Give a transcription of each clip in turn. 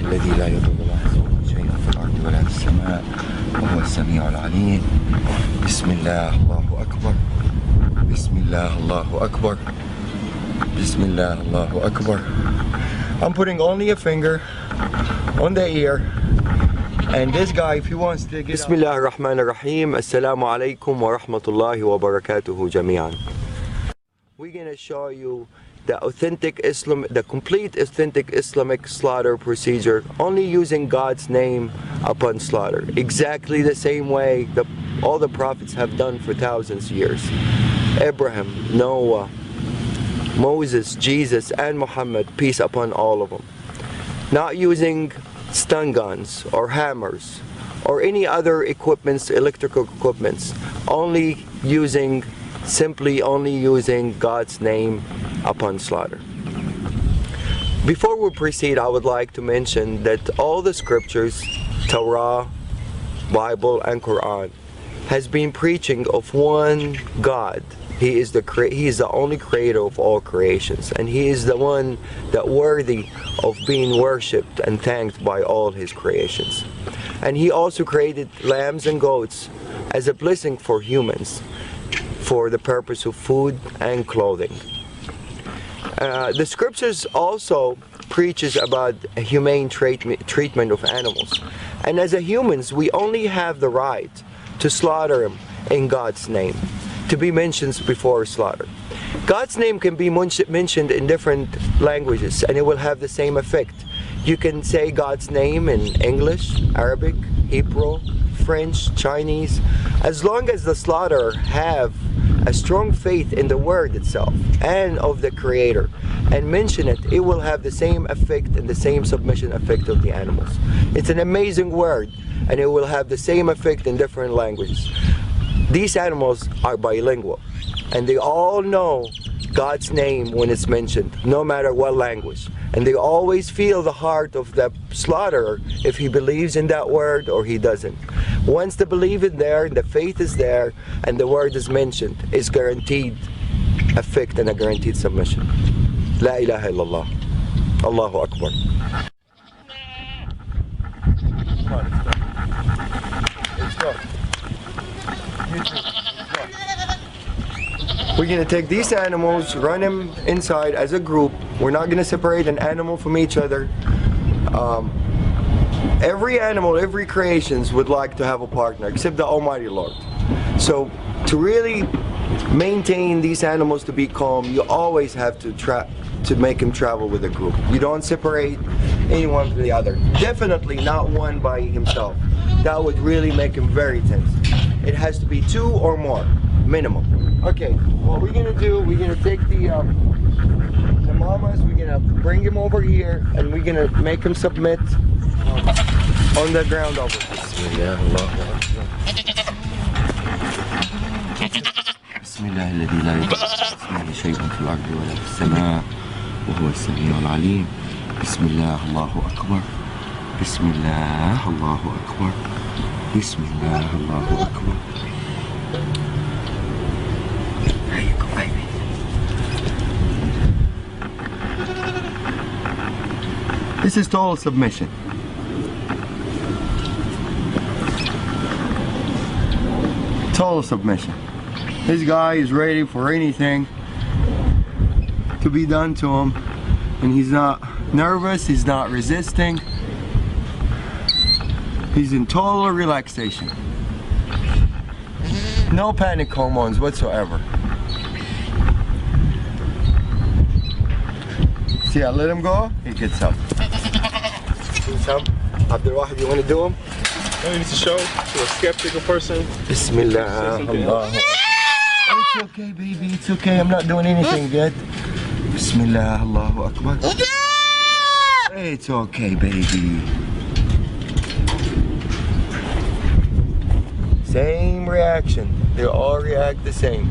الذي لا يضر مع اسمه شيء في الأرض ولا في السماء وهو السميع العليم. بسم الله الله أكبر. بسم الله الله أكبر. بسم الله الله أكبر. I'm putting only a finger on the ear, and this guy, if he wants to get Bismillah ar-Rahman ar-Rahim. Assalamu alaikum wa rahmatullahi wa barakatuhu jami'an. We're gonna show you the authentic Islam, the complete authentic Islamic slaughter procedure, only using God's name upon slaughter, exactly the same way that all the prophets have done for thousands of years. Abraham, Noah, Moses, Jesus, and Muhammad, peace upon all of them. Not using stun guns or hammers or any other equipments, electrical equipments, simply only using God's name upon slaughter. Before we proceed, I would like to mention that all the scriptures, Torah, Bible, and Quran, has been preaching of one God. He is the only creator of all creations, and He is the one that worthy of being worshipped and thanked by all His creations. And He also created lambs and goats as a blessing for humans, for the purpose of food and clothing. The scriptures also preaches about a humane treatment of animals, and as humans we only have the right to slaughter them in God's name, to be mentioned before slaughter. God's name can be mentioned in different languages and it will have the same effect. You can say God's name in English, Arabic, Hebrew, French, Chinese. As long as the slaughterer have a strong faith in the word itself and of the Creator and mention it, it will have the same effect and the same submission effect of the animals. It's an amazing word, and it will have the same effect in different languages. These animals are bilingual, and they all know God's name when it's mentioned, no matter what language. And they always feel the heart of the slaughterer if he believes in that word or he doesn't. Once the belief is there, the faith is there, and the word is mentioned, it's guaranteed effect and a guaranteed submission. La ilaha illallah. Allahu Akbar. Let's go. We're going to take these animals, run them inside as a group. We're not going to separate an animal from each other. Every animal, every creations would like to have a partner, except the Almighty Lord. So to really maintain these animals to be calm, you always have to make them travel with a group. You don't separate anyone from the other. Definitely not one by himself. That would really make him very tense. It has to be two or more, minimum. Okay, what we're gonna do, we're gonna take the mamas, we're gonna bring him over here, and we're gonna make him submit on the ground over here. بسم الله الذي لا يضر مع اسمه شيء في الأرض ولا في السماء وهو السميع العليم. بسم الله الله أكبر. بسم الله الله أكبر. بسم الله الله أكبر. There you go, baby. This is total submission. Total submission. This guy is ready for anything to be done to him, and he's not nervous, he's not resisting. He's in total relaxation. No panic hormones whatsoever. See, I let him go, he gets up. Some, Abdul Wahid, you want to do him? No, you need to show to a skeptical person. Bismillah. Allah. It's okay, baby, it's okay. I'm not doing anything yet. Bismillah, Allahu Akbar. It's okay, baby. Same reaction. They all react the same.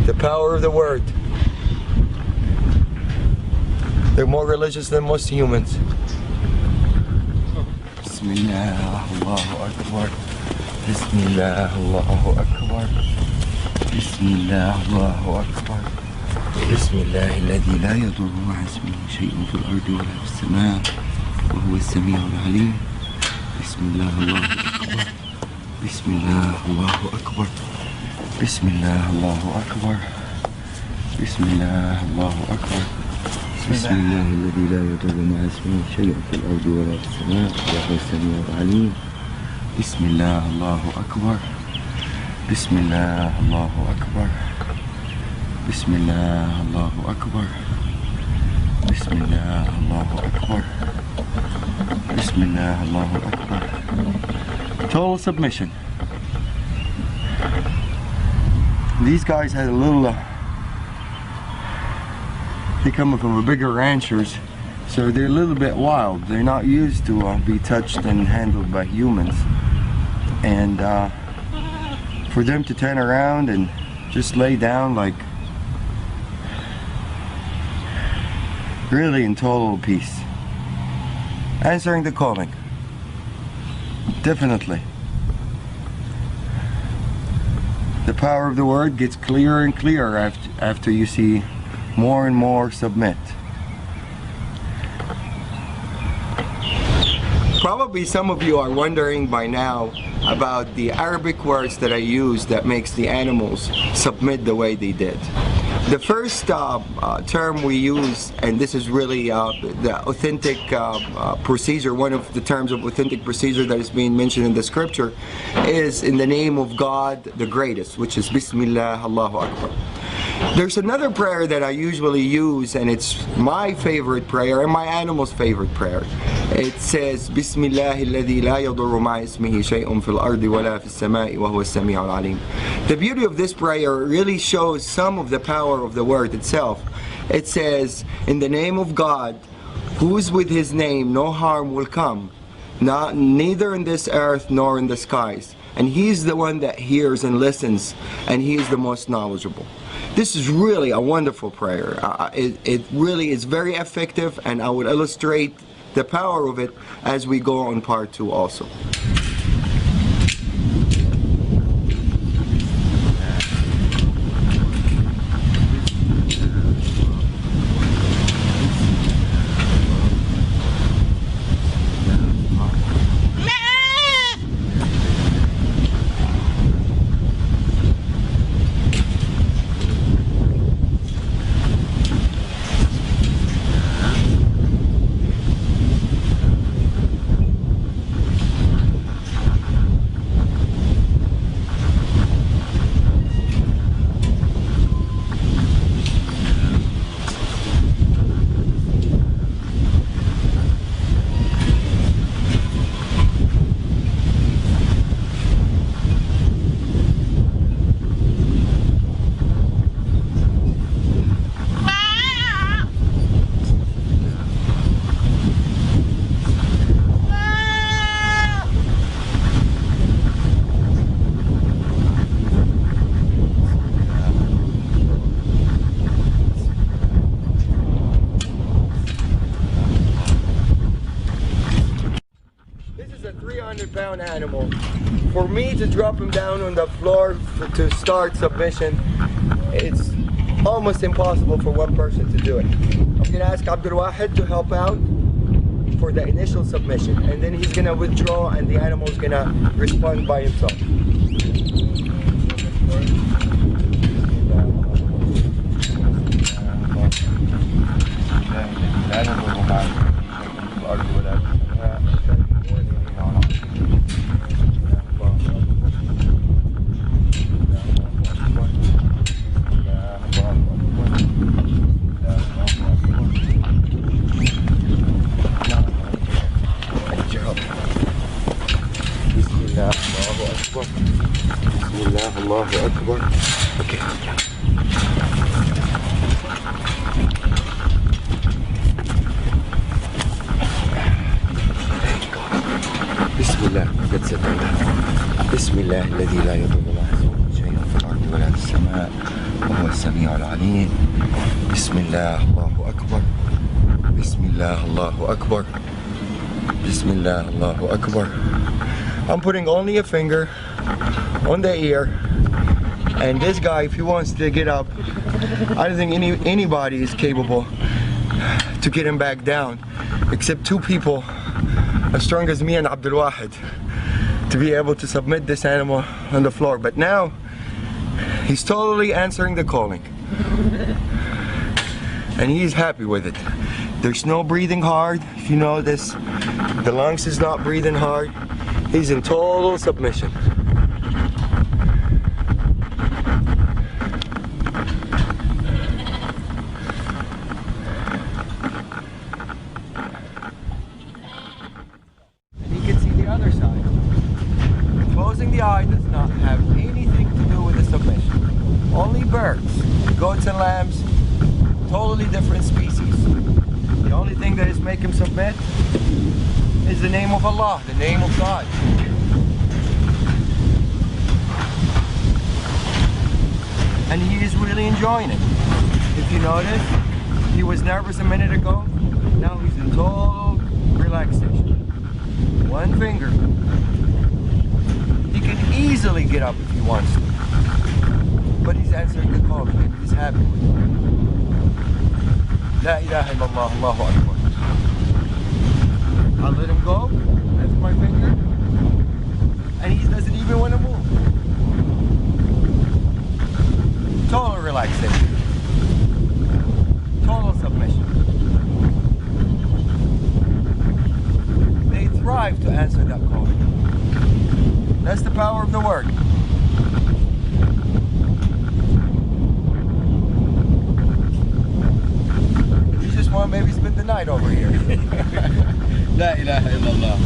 The power of the word. They're more religious than most humans. Bismillah, Allahu Akbar. Bismillah, Allahu Akbar. Bismillah, Allahu Akbar. Bismillah, الذي لا يضر مع اسمه شيء في الأرض ولا في السماء وهو السميع العليم. بسم الله الله أكبر. بسم الله الله أكبر. بسم الله الله أكبر. بسم الله الله أكبر. بسم الله الذي لا يضر مع اسمه شيء في الأرض ولا في السماء وهو السميع العليم. بسم الله الله أكبر. بسم الله الله أكبر. بسم الله الله أكبر. بسم الله الله أكبر. بسم الله الله أكبر. Total submission. These guys had a little they come from a bigger ranchers, so they're a little bit wild. They're not used to be touched and handled by humans, and for them to turn around and just lay down like really in total peace, answering the calling. Definitely the power of the word gets clearer and clearer after you see more and more submit. Probably some of you are wondering by now about the Arabic words that I use that makes the animals submit the way they did. The first term we use, and this is really the authentic procedure, one of the terms of authentic procedure that is being mentioned in the scripture, is in the name of God the greatest, which is Bismillah Allahu Akbar. There's another prayer that I usually use, and it's my favorite prayer and my animal's favorite prayer. It says Bismillah alladhi la yadurru ma'a ismihi shay'un fil ardi wala fis sama'i wa huwa as-sami'ul 'alim. The beauty of this prayer really shows some of the power of the word itself. It says, in the name of God, who is with his name no harm will come, neither in this earth nor in the skies. And he's the one that hears and listens, and he is the most knowledgeable. This is really a wonderful prayer. It really is very effective, and I would illustrate the power of it as we go on part 2 also. a 300-pound animal. For me to drop him down on the floor to start submission, it's almost impossible for one person to do it. I'm going to ask Abdul Wahid to help out for the initial submission, and then he's going to withdraw and the animal is going to respond by himself. Allahu Akbar. Okay. Bismillah. That's it. Bismillah الذي لا يضر مع اسمه شيء في الأرض ولا في السماء وهو السميع العليم. Bismillah Allahu Akbar. Bismillah Allahu Akbar. Bismillah Allahu Akbar. I'm putting only a finger on the ear, and this guy, if he wants to get up, I don't think anybody is capable to get him back down except two people as strong as me and Abdul Wahid to be able to submit this animal on the floor. But now he's totally answering the calling. And he's happy with it. There's no breathing hard. If you notice, the lungs is not breathing hard. He's in total submission. And you can see the other side. Closing the eye does not have anything to do with the submission. Only birds, goats and lambs, totally different species. The only thing that is making him submit is the name of Allah, the name of God. And he is really enjoying it. If you notice, he was nervous a minute ago. Now he's in total relaxation. One finger. He can easily get up if he wants to. But he's answering the call and he's happy with it. La ilaha illallah, Allahu Akbar. I'll let him go, that's my finger, and he doesn't even want to move. Total relaxation. Total submission. They thrive to answer that call. That's the power of the word. Well, maybe spend the night over here. La ilaha illallah.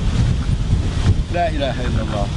La ilaha illallah.